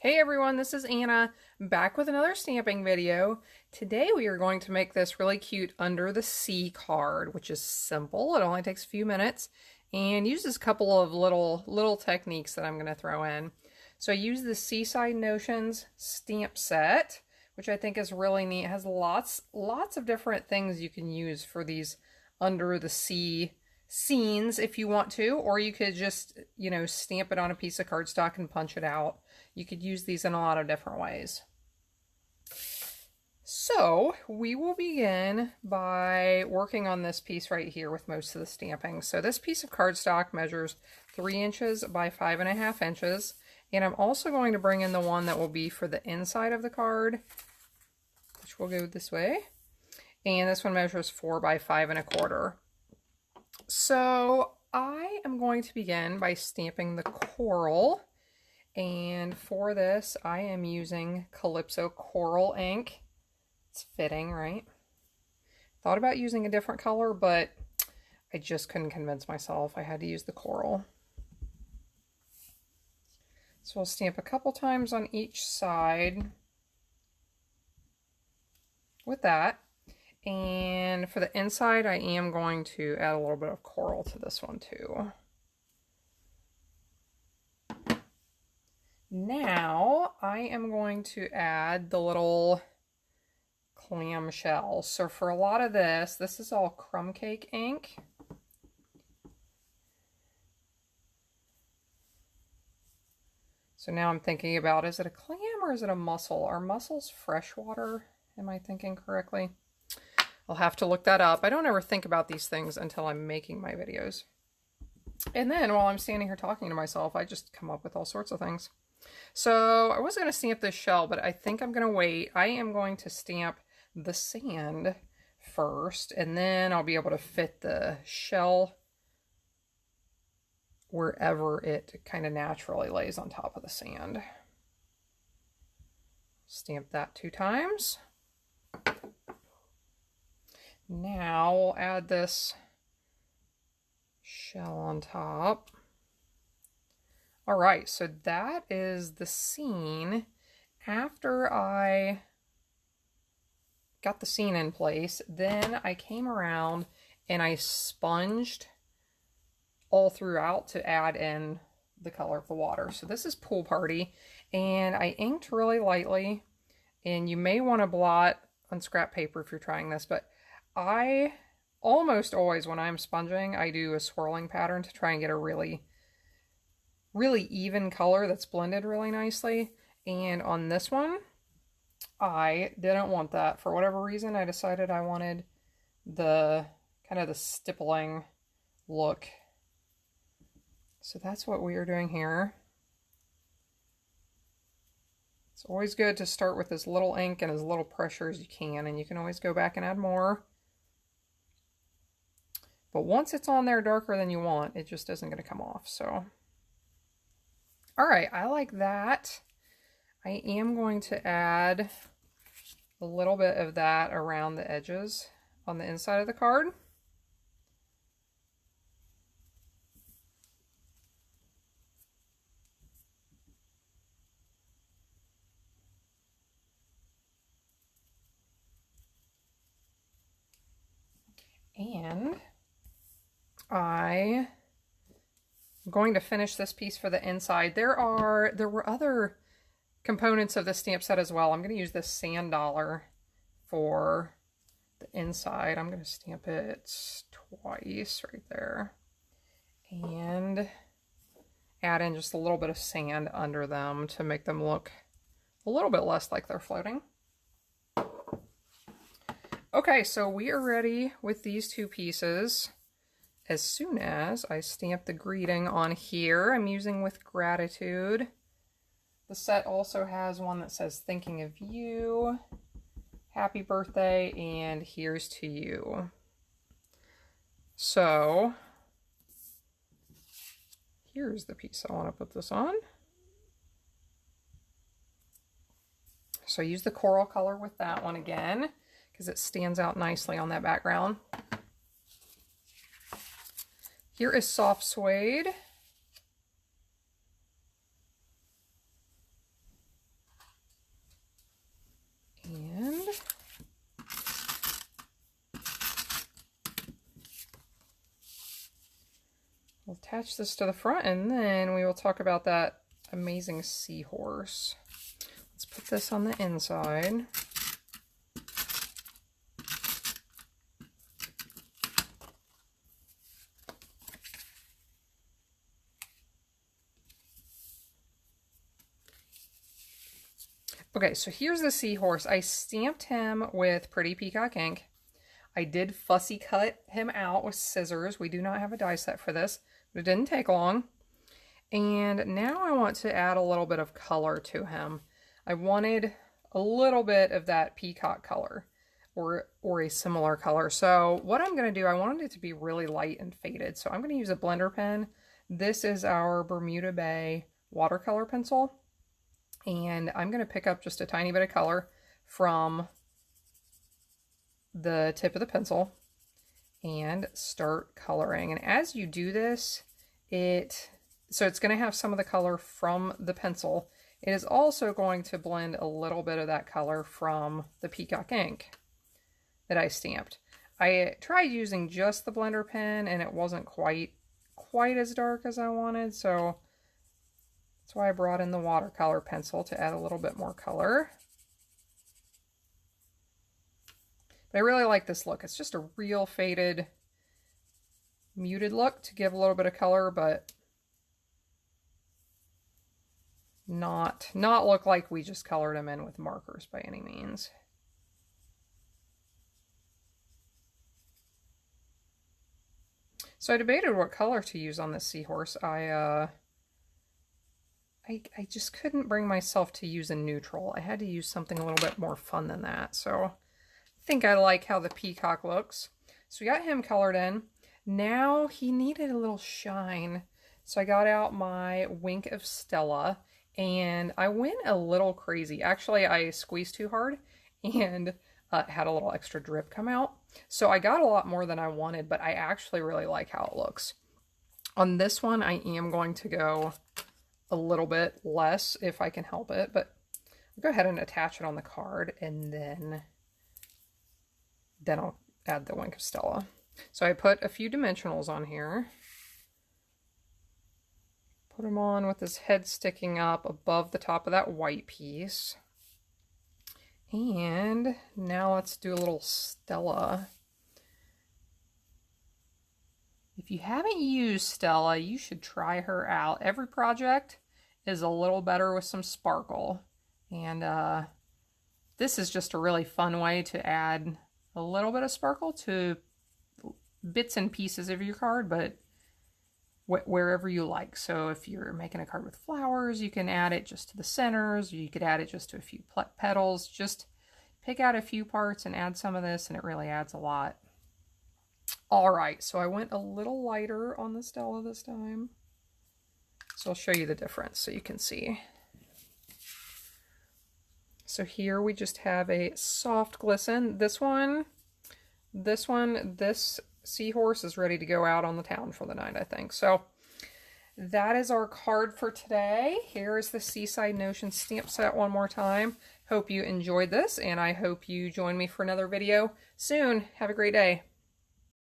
Hey everyone, this is Anna, back with another stamping video. Today we are going to make this really cute Under the Sea card, which is simple. It only takes a few minutes and uses a couple of little techniques that I'm going to throw in. So I use the Seaside Notions stamp set, which I think is really neat. It has lots of different things you can use for these under the sea scenes if you want to, or you could just, stamp it on a piece of cardstock and punch it out. You could use these in a lot of different ways. So we will begin by working on this piece right here with most of the stamping. So this piece of cardstock measures 3 inches by 5.5 inches. And I'm also going to bring in the one that will be for the inside of the card, which will go this way. And this one measures 4 by 5.25. So I am going to begin by stamping the coral. And for this, I am using Calypso Coral ink. It's fitting, right? Thought about using a different color, but I just couldn't convince myself. I had to use the coral. So I'll stamp a couple times on each side with that. And for the inside, I am going to add a little bit of coral to this one too. Now I am going to add the little clam shell. So for a lot of this is all crumb cake ink. So now I'm thinking about, is it a clam or is it a mussel? Are mussels freshwater? Am I thinking correctly? I'll have to look that up. I don't ever think about these things until I'm making my videos. And then while I'm standing here talking to myself, I just come up with all sorts of things. So I was going to stamp this shell, but I think I'm going to wait. I am going to stamp the sand first, and then I'll be able to fit the shell wherever it kind of naturally lays on top of the sand. Stamp that 2 times. Now we'll add this shell on top. All right, so that is the scene. After I got the scene in place, then I came around and I sponged all throughout to add in the color of the water. So this is Pool Party, and I inked really lightly, and you may want to blot on scrap paper if you're trying this, but I almost always, when I'm sponging, I do a swirling pattern to try and get a really even color that's blended really nicely. And on this one, I didn't want that. For whatever reason, I decided I wanted the kind of the stippling look. So that's what we are doing here. It's always good to start with as little ink and as little pressure as you can, and you can always go back and add more. But once it's on there darker than you want, it just isn't going to come off. So, all right, I like that. I am going to add a little bit of that around the edges on the inside of the card. And I'm going to finish this piece for the inside. There were other components of the stamp set as well. I'm going to use this sand dollar for the inside. I'm going to stamp it twice right there and add in just a little bit of sand under them to make them look a little bit less like they're floating. Okay, so we are ready with these 2 pieces. As soon as I stamp the greeting on here, I'm using With Gratitude. The set also has one that says thinking of you, happy birthday, and here's to you. So here's the piece I want to put this on. So I use the coral color with that one again, because it stands out nicely on that background. Here is Soft Suede. Here is Soft Suede. attach this to the front, and then we will talk about that amazing seahorse. Let's put this on the inside. Okay, so here's the seahorse. I stamped him with Pretty Peacock ink. I did fussy cut him out with scissors. We do not have a die set for this, but it didn't take long. And now I want to add a little bit of color to him. I wanted a little bit of that peacock color or a similar color. So what I'm going to do, I wanted it to be really light and faded. So I'm going to use a blender pen. This is our Bermuda Bay watercolor pencil. And I'm going to pick up just a tiny bit of color from the tip of the pencil and start coloring. And as you do this, so it's going to have some of the color from the pencil. It is also going to blend a little bit of that color from the peacock ink that I stamped. I tried using just the blender pen and it wasn't quite as dark as I wanted, so that's why I brought in the watercolor pencil to add a little bit more color. But I really like this look. It's just a real faded, muted look to give a little bit of color, but not look like we just colored them in with markers by any means. So I debated what color to use on this seahorse. I just couldn't bring myself to use a neutral. I had to use something a little bit more fun than that. So I think I like how the peacock looks. So we got him colored in. Now he needed a little shine. So I got out my Wink of Stella and I went a little crazy. Actually, I squeezed too hard and had a little extra drip come out. So I got a lot more than I wanted, but I actually really like how it looks. On this one, I am going to go a little bit less if I can help it, but I'll go ahead and attach it on the card and then I'll add the Wink of Stella. So I put a few dimensionals on here. Put them on with his head sticking up above the top of that white piece. And now let's do a little Stella. If you haven't used Stella, you should try her out. Every project is a little better with some sparkle. And this is just a really fun way to add a little bit of sparkle to bits and pieces of your card, but wherever you like. So if you're making a card with flowers, you can add it just to the centers, or you could add it just to a few petals. Just pick out a few parts and add some of this, and it really adds a lot. All right, so I went a little lighter on the Stella this time. So I'll show you the difference so you can see. So here we just have a soft glisten. This seahorse is ready to go out on the town for the night, I think. So that is our card for today. Here is the Seaside Notions stamp set one more time. Hope you enjoyed this, and I hope you join me for another video soon. Have a great day.